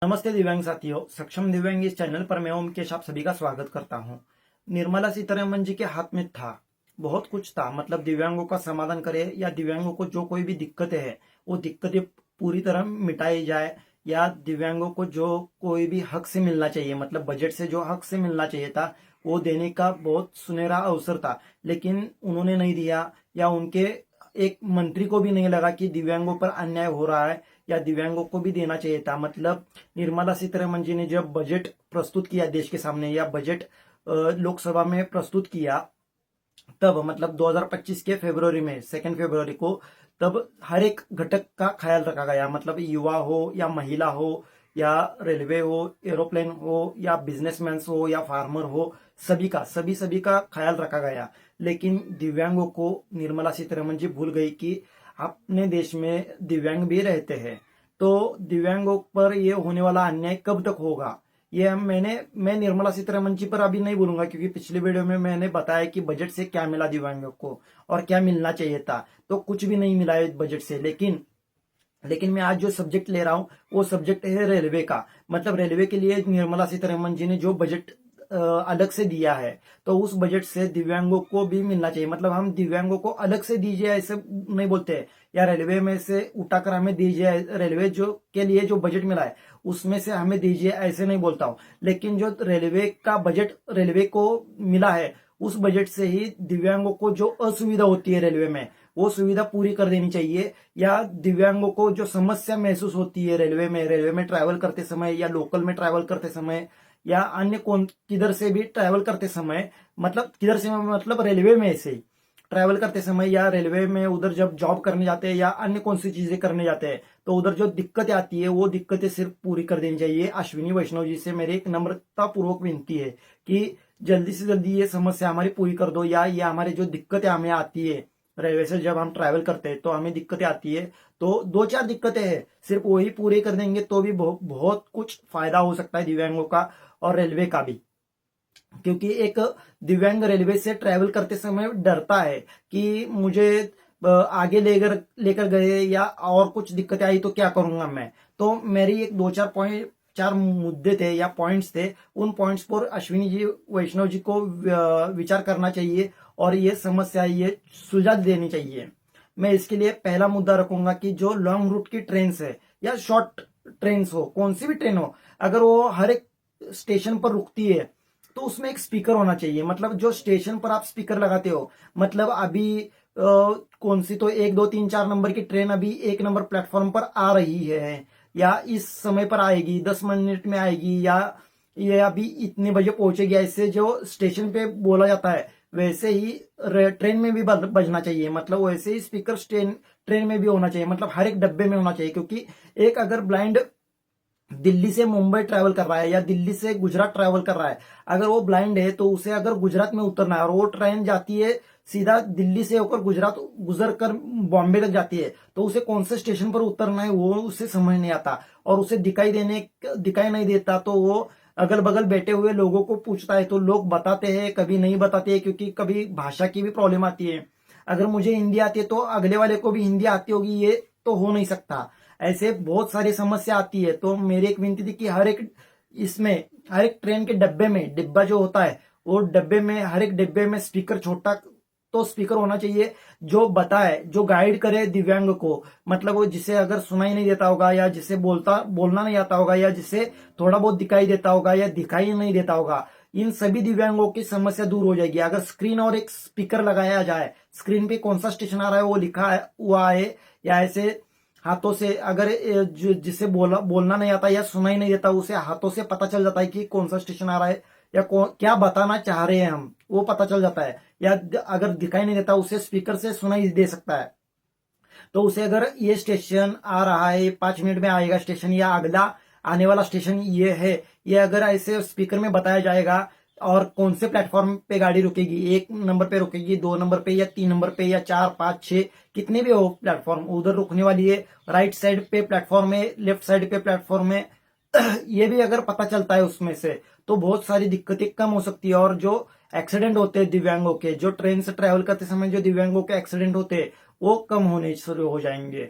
नमस्ते दिव्यांग साथियों, सक्षम दिव्यांग इस चैनल पर मैं ओम केश आप सभी का स्वागत करता हूं। निर्मला सीतारमण जी के हाथ में था, बहुत कुछ था। मतलब दिव्यांगों का समाधान करे या दिव्यांगों को जो कोई भी दिक्कतें है वो दिक्कतें पूरी तरह मिटाई जाए, या दिव्यांगों को जो कोई भी हक से मिलना चाहिए, मतलब बजट से जो हक से मिलना चाहिए था वो देने का बहुत सुनहरा अवसर था, लेकिन उन्होंने नहीं दिया। या उनके एक मंत्री को भी नहीं लगा कि दिव्यांगों पर अन्याय हो रहा है या दिव्यांगों को भी देना चाहिए था। मतलब निर्मला सीतारमण जी ने जब बजट प्रस्तुत किया देश के सामने, या बजट लोकसभा में प्रस्तुत किया, तब मतलब 2025 के फरवरी में 2 फरवरी को, तब हर एक घटक का ख्याल रखा गया। मतलब युवा हो या महिला हो या रेलवे हो, एरोप्लेन हो या बिजनेसमैन हो या फार्मर हो, सभी का ख्याल रखा गया। लेकिन दिव्यांगों को निर्मला सीतारमण जी भूल गई कि अपने देश में दिव्यांग भी रहते हैं। तो दिव्यांगों पर ये होने वाला अन्याय कब तक होगा, ये मैं निर्मला सीतारमण जी पर अभी नहीं बोलूंगा, क्योंकि पिछले वीडियो में मैंने बताया कि बजट से क्या मिला दिव्यांगों को और क्या मिलना चाहिए था। तो कुछ भी नहीं मिला है बजट से। लेकिन मैं आज जो सब्जेक्ट ले रहा हूं वो सब्जेक्ट है रेलवे का। मतलब रेलवे के लिए निर्मला सीतारमण जी ने जो बजट अलग से दिया है, तो उस बजट से दिव्यांगों को भी मिलना चाहिए। मतलब हम दिव्यांगों को अलग से दीजिए ऐसे नहीं बोलते हैं, या रेलवे में से उठाकर हमें दीजिए, रेलवे जो के लिए जो बजट मिला है उसमें से हमें दीजिए ऐसे नहीं बोलता हूं। लेकिन जो रेलवे का बजट रेलवे को मिला है, उस बजट से ही दिव्यांगों को जो असुविधा होती है रेलवे में, वो सुविधा पूरी कर देनी चाहिए। या दिव्यांगों को जो समस्या महसूस होती है रेलवे में ट्रैवल करते समय, या लोकल में ट्रैवल करते समय, या अन्य कौन किधर से भी ट्रैवल करते समय, मतलब किधर से मतलब रेलवे में से ही ट्रैवल करते समय, या रेलवे में उधर जब जॉब करने जाते हैं या अन्य कौन सी चीजें करने जाते हैं, तो उधर जो दिक्कतें आती है वो दिक्कतें सिर्फ पूरी कर देनी चाहिए। अश्विनी वैष्णव जी से मेरी एक नम्रता पूर्वक विनती है कि जल्दी से जल्दी ये समस्या हमारी पूरी कर दो, या ये हमारी जो दिक्कतें हमें आती है रेलवे से जब हम ट्रैवल करते हैं तो हमें दिक्कतें आती है, तो दो चार दिक्कतें हैं, सिर्फ वही पूरे कर देंगे तो भी बहुत कुछ फायदा हो सकता है दिव्यांगों का और रेलवे का भी। क्योंकि एक दिव्यांग रेलवे से ट्रैवल करते समय डरता है कि मुझे आगे लेकर लेकर गए या और कुछ दिक्कतें आई तो क्या करूंगा मैं। तो मेरी एक दो चार मुद्दे थे या पॉइंट्स थे, उन पॉइंट्स पर अश्विनी जी वैष्णव जी को विचार करना चाहिए और ये समस्या ये सुलझा देनी चाहिए। मैं इसके लिए पहला मुद्दा रखूंगा कि जो लॉन्ग रूट की ट्रेन है या शॉर्ट ट्रेन हो, कौन सी भी ट्रेन हो, अगर वो हर एक स्टेशन पर रुकती है तो उसमें एक स्पीकर होना चाहिए। मतलब जो स्टेशन पर आप स्पीकर लगाते हो, मतलब अभी कौन सी तो 1 2 3 4 नंबर की ट्रेन अभी 1 नंबर प्लेटफॉर्म पर आ रही है, या इस समय पर आएगी, 10 मिनट में आएगी, या ये अभी इतने बजे पहुंचेगी, ऐसे जो स्टेशन पे बोला जाता है वैसे ही ट्रेन में भी बजना चाहिए। मतलब वैसे ही स्पीकर ट्रेन में भी होना चाहिए, मतलब हर एक डब्बे में होना चाहिए। क्योंकि एक अगर ब्लाइंड दिल्ली से मुंबई ट्रैवल कर रहा है या दिल्ली से गुजरात ट्रैवल कर रहा है, अगर वो ब्लाइंड है तो उसे अगर गुजरात में उतरना है और वो ट्रेन जाती है सीधा दिल्ली से होकर गुजरात गुजर कर बॉम्बे तक जाती है, तो उसे कौन से स्टेशन पर उतरना है वो उसे समझ नहीं आता, और उसे दिखाई नहीं देता। तो वो अगल बगल बैठे हुए लोगों को पूछता है, तो लोग बताते हैं, कभी नहीं बताते हैं, क्योंकि कभी भाषा की भी प्रॉब्लम आती है। अगर मुझे हिंदी आती है तो अगले वाले को भी हिंदी आती होगी, ये तो हो नहीं सकता। ऐसे बहुत सारी समस्या आती है। तो मेरी एक विनती थी कि हर एक ट्रेन के डब्बे में, डिब्बा जो होता है वो डब्बे में, हर एक डिब्बे में स्पीकर, छोटा तो स्पीकर होना चाहिए जो बताए, जो गाइड करे दिव्यांग को। मतलब वो जिसे अगर सुनाई नहीं देता होगा, या जिसे बोलना नहीं आता होगा, या जिसे थोड़ा बहुत दिखाई देता होगा या दिखाई नहीं देता होगा, इन सभी दिव्यांगों की समस्या दूर हो जाएगी अगर स्क्रीन और एक स्पीकर लगाया जाए। स्क्रीन पे कौन सा स्टेशन आ रहा है वो लिखा हुआ है, या ऐसे हाथों से अगर जिसे बोलना नहीं आता या सुनाई नहीं देता, उसे हाथों से पता चल जाता है कि कौन सा स्टेशन आ रहा है या क्या बताना चाह रहे हैं हम, वो पता चल जाता है। या अगर दिखाई नहीं देता उसे स्पीकर से सुनाई दे सकता है। तो उसे अगर ये स्टेशन आ रहा है, 5 मिनट में आएगा स्टेशन, या अगला आने वाला स्टेशन ये है, ये अगर ऐसे स्पीकर में बताया जाएगा, और कौन से प्लेटफॉर्म पे गाड़ी रुकेगी, 1 नंबर पे रुकेगी, 2 नंबर पे, या 3 नंबर पे, या 4 5 6, कितने भी हो प्लेटफॉर्म, उधर रुकने वाली है, राइट साइड पे प्लेटफॉर्म है, लेफ्ट साइड पे प्लेटफॉर्म है, ये भी अगर पता चलता है उसमें से, तो बहुत सारी दिक्कतें कम हो सकती है। और जो एक्सीडेंट होते हैं दिव्यांगों के, जो ट्रेन से ट्रैवल करते समय जो दिव्यांगों के एक्सीडेंट होते हैं, वो कम होने शुरू हो जाएंगे।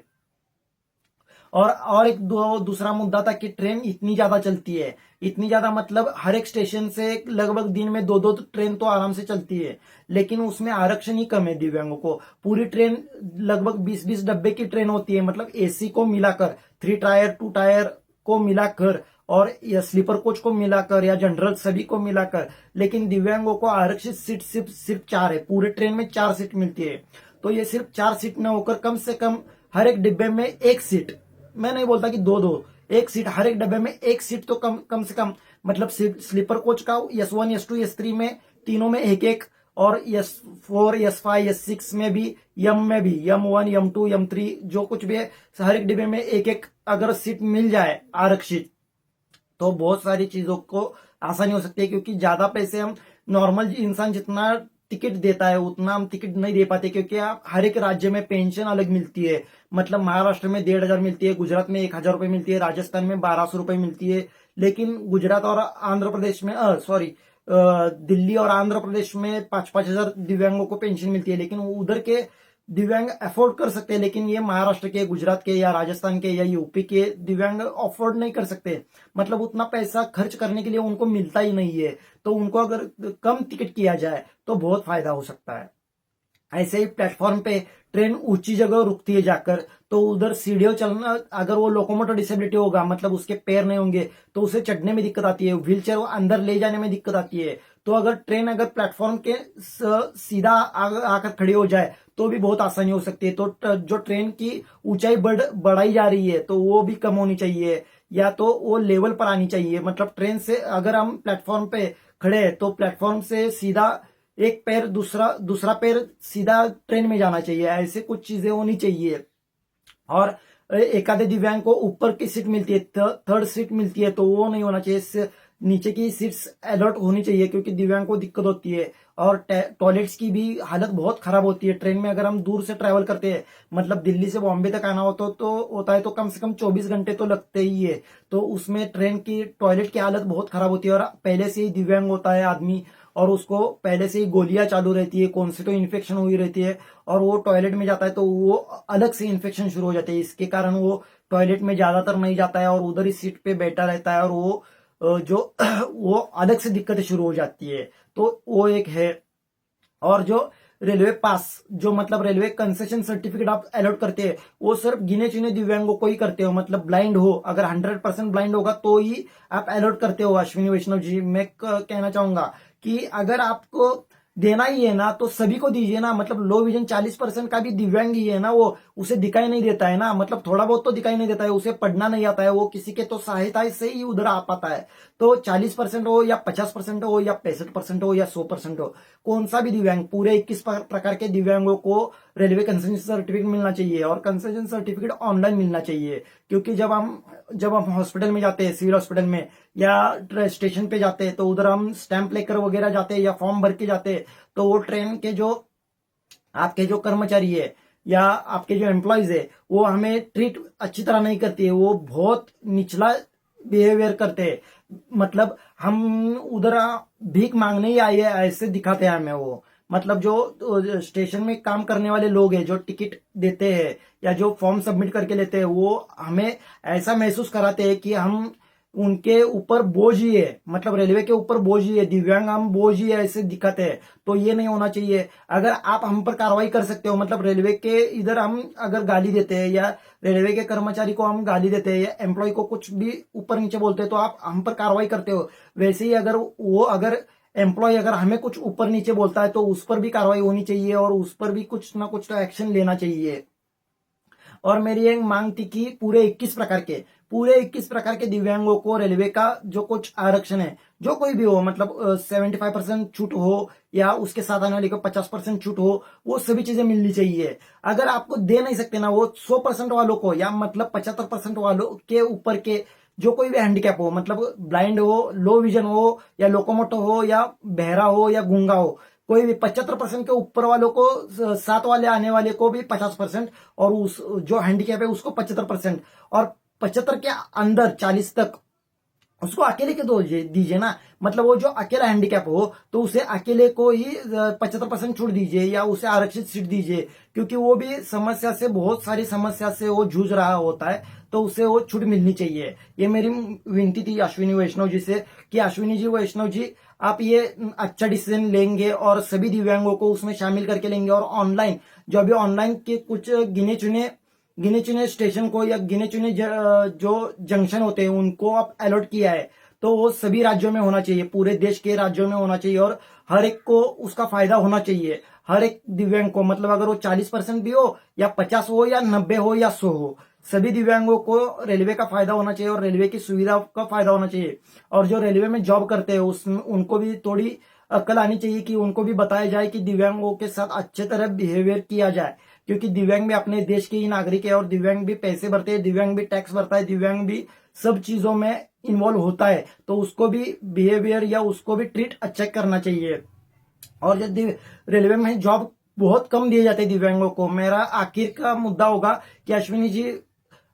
और एक दूसरा मुद्दा था कि ट्रेन इतनी ज्यादा चलती है, इतनी ज्यादा मतलब हर एक स्टेशन से लगभग दिन में दो दो ट्रेन तो आराम से चलती है, लेकिन उसमें आरक्षण ही कम है दिव्यांगों को। पूरी ट्रेन लगभग 20-20 डब्बे की ट्रेन होती है, मतलब एसी को मिलाकर, 3 टायर 2 टायर को मिलाकर और या स्लीपर कोच को मिलाकर या जनरल सभी को मिलाकर, लेकिन दिव्यांगों को आरक्षित सीट सिर्फ 4 है। पूरे ट्रेन में 4 सीट मिलती है। तो ये सिर्फ 4 सीट न होकर कम से कम हर एक डिब्बे में एक सीट, मैं नहीं बोलता कि दो दो, एक सीट हर एक डब्बे में, एक सीट तो कम कम से कम, मतलब स्लीपर कोच का S1 S2 S3 में तीनों में एक एक, और S4 S5 S6 में भी M1 M2 M3 जो कुछ भी है, हर एक डिब्बे में एक एक अगर सीट मिल जाए आरक्षित, तो बहुत सारी चीजों को आसानी हो सकती है। क्योंकि ज्यादा पैसे हम नॉर्मल इंसान जितना टिकट देता है उतना हम टिकट नहीं दे पाते, क्योंकि आप हर एक राज्य में पेंशन अलग मिलती है। मतलब महाराष्ट्र में 1,500 मिलती है, गुजरात में 1,000 रुपए मिलती है, राजस्थान में 1,200 रुपए मिलती है। लेकिन गुजरात और आंध्र प्रदेश में दिल्ली और आंध्र प्रदेश में 5-5 हजार दिव्यांगों को पेंशन मिलती है, लेकिन उधर के दिव्यांग अफोर्ड कर सकते हैं, लेकिन ये महाराष्ट्र के, गुजरात के या राजस्थान के या यूपी के दिव्यांग अफोर्ड नहीं कर सकते। मतलब उतना पैसा खर्च करने के लिए उनको मिलता ही नहीं है। तो उनको अगर कम टिकट किया जाए तो बहुत फायदा हो सकता है। ऐसे ही प्लेटफॉर्म पे ट्रेन ऊंची जगह रुकती है जाकर, तो उधर सीढ़ियों चलना, अगर वो लोकोमोटर डिसेबिलिटी होगा, मतलब उसके पैर नहीं होंगे, तो उसे चढ़ने में दिक्कत आती है, व्हील चेयर अंदर ले जाने में दिक्कत आती है। तो अगर ट्रेन अगर प्लेटफॉर्म के सीधा आकर खड़ी हो जाए तो भी बहुत आसानी हो सकती है। तो जो ट्रेन की ऊंचाई बढ़ाई जा रही है तो वो भी कम होनी चाहिए, या तो वो लेवल पर आनी चाहिए। मतलब ट्रेन से अगर हम प्लेटफॉर्म पे खड़े हैं तो प्लेटफॉर्म से सीधा एक पैर दूसरा दूसरा पैर सीधा ट्रेन में जाना चाहिए, ऐसे कुछ चीजें होनी चाहिए। और एक आधे दिव्यांग को ऊपर की सीट मिलती है, थर्ड सीट मिलती है, तो वो नहीं होना चाहिए। नीचे की सीट्स अलर्ट होनी चाहिए, क्योंकि दिव्यांग को दिक्कत होती है। और टॉयलेट्स की भी हालत बहुत खराब होती है ट्रेन में। अगर हम दूर से ट्रैवल करते हैं, मतलब दिल्ली से बॉम्बे तक आना तो होता है, तो कम से कम 24 घंटे तो लगते ही है। तो उसमें ट्रेन की टॉयलेट की हालत बहुत खराब होती है। और पहले से ही दिव्यांग होता है आदमी, और उसको पहले से ही गोलियां चालू रहती है, कौन से तो इन्फेक्शन हुई रहती है, और वो टॉयलेट में जाता है तो वो अलग से इन्फेक्शन शुरू हो जाते हैं। इसके कारण वो टॉयलेट में ज्यादातर नहीं जाता है और उधर ही सीट पे बैठा रहता है, और वो जो वो अलग से दिक्कतें शुरू हो जाती है। तो वो एक है। और जो रेलवे पास, जो मतलब रेलवे कंसेशन सर्टिफिकेट आप अलॉट करते हैं, वो सिर्फ गिने चुने दिव्यांगों को ही करते हो। मतलब ब्लाइंड हो, अगर 100% ब्लाइंड होगा तो ही आप अलॉट करते हो। अश्विनी वैष्णव जी, मैं कहना चाहूंगा कि अगर आपको देना ही है ना तो सभी को दीजिए ना। मतलब लो विजन 40% का भी दिव्यांग ही है ना, वो उसे दिखाई नहीं देता है ना, मतलब थोड़ा बहुत तो दिखाई नहीं देता है, उसे पढ़ना नहीं आता है, वो किसी के तो सहायता से ही उधर आ पाता है। तो 40% हो या 50% हो या 65% हो या 100% हो, कौन सा भी दिव्यांग, पूरे 21 प्रकार के दिव्यांगों को रेलवे कंसेशन सर्टिफिकेट मिलना चाहिए। और कंसेशन सर्टिफिकेट ऑनलाइन मिलना चाहिए, क्योंकि जब हम हॉस्पिटल में जाते हैं, सिविल हॉस्पिटल में या स्टेशन पे जाते हैं, तो उधर हम स्टैंप लेकर वगैरह जाते हैं या फॉर्म भर के जाते हैं, तो वो ट्रेन के जो आपके जो कर्मचारी है या आपके जो एम्प्लॉयज है, वो हमें ट्रीट अच्छी तरह नहीं करती है, वो बहुत निचला बिहेवियर करते हैं। मतलब हम उधर भीख मांगने ही आए हैं ऐसे दिखाते हैं हमें वो। मतलब जो स्टेशन में काम करने वाले लोग हैं, जो टिकट देते हैं या जो फॉर्म सबमिट करके लेते हैं, वो हमें ऐसा महसूस कराते हैं कि हम उनके ऊपर बोझ ही है, मतलब रेलवे के ऊपर बोझ ही है, दिव्यांग हम बोझ ही है, ऐसे दिखाते हैं। तो ये नहीं होना चाहिए। अगर आप हम पर कार्रवाई कर सकते हो, मतलब रेलवे के इधर हम अगर गाली देते हैं या रेलवे के कर्मचारी को हम गाली देते हैं या एम्प्लॉय को कुछ भी ऊपर नीचे बोलते हैं, तो आप हम पर कार्रवाई करते हो। वैसे ही अगर एम्प्लॉय अगर हमें कुछ ऊपर नीचे बोलता है तो उस पर भी कार्रवाई होनी चाहिए, और उस पर भी कुछ ना कुछ तो एक्शन लेना चाहिए। और मेरी एक मांग थी कि पूरे 21 प्रकार के दिव्यांगों को रेलवे का जो कुछ आरक्षण है, जो कोई भी हो, मतलब 75% छूट हो या उसके साथ आने वाले को 50% छूट हो, वो सभी चीजें मिलनी चाहिए। अगर आपको दे नहीं सकते ना, वो 100% वालों को या मतलब 75% वालों के ऊपर के जो कोई भी हैंडीकैप हो, मतलब ब्लाइंड हो, लो विजन हो या लोकोमोटर हो या बहरा हो या गूंगा हो, कोई भी 75% के ऊपर वालों को, सात वाले आने वाले को भी 50%, और उस जो हैंडीकैप है उसको 75%, और 75 के अंदर 40 तक उसको अकेले के दीजिए ना। मतलब वो जो अकेला हैंडीकैप हो तो उसे अकेले को ही 75% छूट दीजिए या उसे आरक्षित सीट दीजिए, क्योंकि वो भी समस्या से, बहुत सारी समस्या से वो जूझ रहा होता है, तो उसे वो छूट मिलनी चाहिए। ये मेरी विनती थी अश्विनी वैष्णव जी से कि अश्विनी जी वैष्णव जी, आप ये अच्छा डिसीजन लेंगे और सभी दिव्यांगों को उसमें शामिल करके लेंगे, और ऑनलाइन जो अभी ऑनलाइन के कुछ गिने चुने स्टेशन को या गिने चुने जो जंक्शन होते हैं उनको आप अलॉट किया है, तो वो सभी राज्यों में होना चाहिए, पूरे देश के राज्यों में होना चाहिए, और हर एक को उसका फायदा होना चाहिए। हर एक दिव्यांग को, मतलब अगर वो 40% भी हो या 50 हो या 90 हो या 100 हो, सभी दिव्यांगों को रेलवे का फायदा होना चाहिए और रेलवे की सुविधा का फायदा होना चाहिए। और जो रेलवे में जॉब करते हैं उसमें उनको भी थोड़ी अक्ल आनी चाहिए कि उनको भी बताया जाए कि दिव्यांगों के साथ अच्छे तरह बिहेवियर किया जाए, क्योंकि दिव्यांग भी अपने देश के ही नागरिक है, और दिव्यांग भी पैसे भरते हैं, दिव्यांग भी टैक्स भरता है, दिव्यांग भी सब चीजों में इन्वॉल्व होता है, तो उसको भी बिहेवियर या उसको भी ट्रीट अच्छा करना चाहिए। और यदि रेलवे में जॉब बहुत कम दिए जाते हैं दिव्यांगों को, मेरा आखिर का मुद्दा होगा कि अश्विनी जी,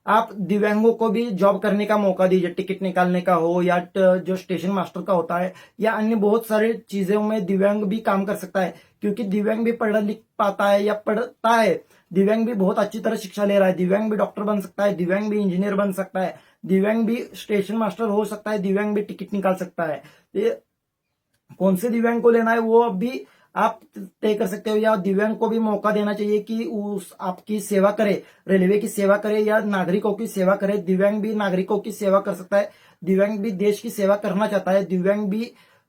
आप दिव्यांगों को भी जॉब करने का मौका दीजिए, टिकट निकालने का हो या जो स्टेशन मास्टर का होता है या अन्य बहुत सारे चीजों में दिव्यांग भी काम कर सकता है, क्योंकि दिव्यांग भी पढ़ लिख पाता है या पढ़ता है, दिव्यांग भी बहुत अच्छी तरह शिक्षा ले रहा है, दिव्यांग भी डॉक्टर बन सकता है, दिव्यांग भी इंजीनियर बन सकता है, दिव्यांग भी स्टेशन मास्टर हो सकता है, दिव्यांग भी टिकट निकाल सकता है। ये कौन से दिव्यांग को लेना है वो अभी आप तय कर सकते हो, या दिव्यांग को भी मौका देना चाहिए कि उस आपकी सेवा करे, रेलवे की सेवा करे या नागरिकों की सेवा करे। दिव्यांग भी नागरिकों की सेवा कर सकता है, दिव्यांग भी देश की सेवा करना चाहता है, दिव्यांग भी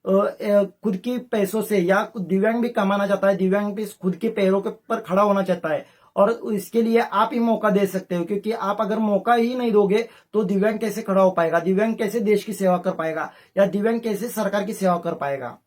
खुद की पैसों से, या दिव्यांग भी कमाना चाहता है, दिव्यांग भी खुद के पैरों के पर खड़ा होना चाहता है, और इसके लिए आप ही मौका दे सकते हो, क्योंकि आप अगर मौका ही नहीं दोगे तो दिव्यांग कैसे खड़ा हो पाएगा, दिव्यांग कैसे देश की सेवा कर पाएगा, या दिव्यांग कैसे सरकार की सेवा कर पाएगा।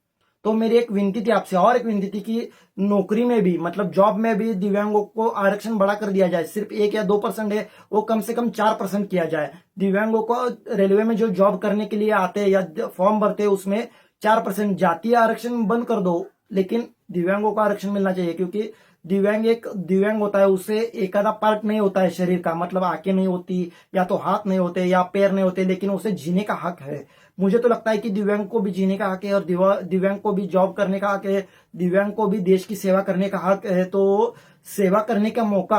तो मेरी एक विनती थी आपसे, और एक विनती थी कि नौकरी में भी, मतलब जॉब में भी दिव्यांगों को आरक्षण बढ़ा कर दिया जाए, सिर्फ 1 या 2% है वो कम से कम 4% किया जाए। दिव्यांगों को रेलवे में जो जॉब करने के लिए आते हैं या फॉर्म भरते हैं उसमें 4% जातीय आरक्षण बंद कर दो, लेकिन दिव्यांगों को आरक्षण मिलना चाहिए, क्योंकि दिव्यांग एक दिव्यांग होता है, उसे एक आधा पार्ट नहीं होता है शरीर का, मतलब आंखें नहीं होती या तो हाथ नहीं होते या पैर नहीं होते, लेकिन उसे जीने का हक है। मुझे तो लगता है कि दिव्यांग को भी जीने का हक है, और दिव्यांग को भी जॉब करने का हक है, दिव्यांग को भी देश की सेवा करने का हक है, तो सेवा करने का मौका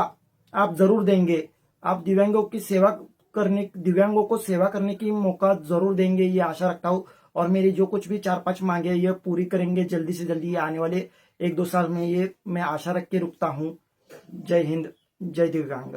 आप जरूर देंगे। आप दिव्यांगों को सेवा करने की मौका जरूर देंगे, ये आशा रखता हूँ। और मेरी जो कुछ भी 4-5 मांगे ये पूरी करेंगे जल्दी से जल्दी, आने वाले 1-2 साल में, ये मैं आशा रख के रुकता हूँ। जय हिंद, जय दिव्यांग।